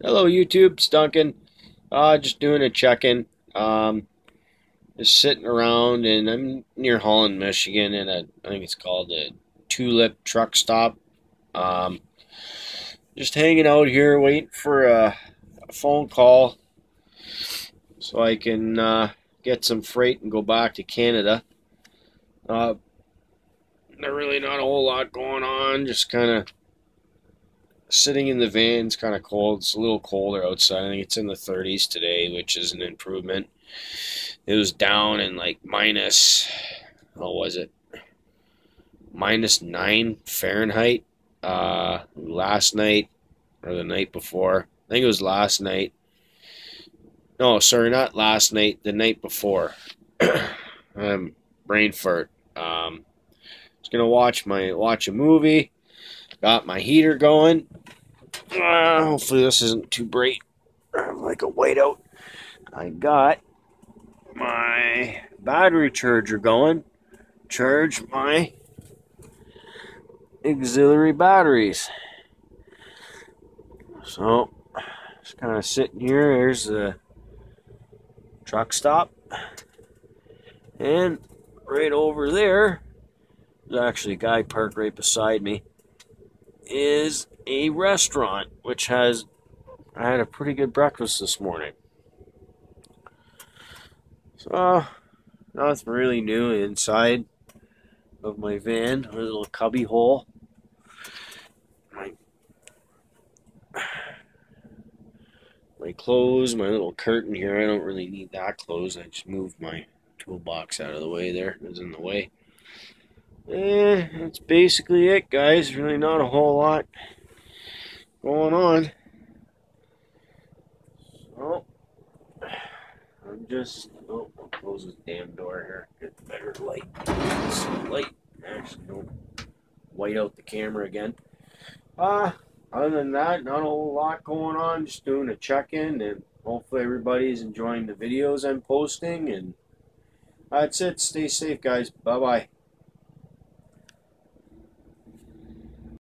Hello YouTube, it's Duncan. Just doing a check-in. Just sitting around, and I'm near Holland, Michigan, and I think it's called a Tulip truck stop. Um, just hanging out here, waiting for a phone call so I can get some freight and go back to Canada. Uh, really not a whole lot going on. Just kind of sitting in the van. It's kind of cold. It's a little colder outside. I think it's in the 30s today, which is an improvement. It was down in like minus, what was it? -9 Fahrenheit last night or the night before. I think it was last night. No, sorry, not last night. The night before. Brain fart. Just gonna watch a movie. Got my heater going. Hopefully this isn't too bright. I'm like a whiteout. I got my battery charger going. Charge my auxiliary batteries. So, just kind of sitting here. There's the truck stop. And right over there, there's actually a guy parked right beside me, is a restaurant, which I had a pretty good breakfast this morning. So, nothing really new inside of my van. A little cubby hole. My clothes, my little curtain here. I don't really need that closed. I just moved my toolbox out of the way there. It was in the way. That's basically it, guys. Really not a whole lot going on. So, I'll close this damn door here. Get better light. Some light. Actually, don't white out the camera again. Other than that, not a whole lot going on. Just doing a check-in, and hopefully everybody's enjoying the videos I'm posting. And that's it. Stay safe, guys. Bye-bye.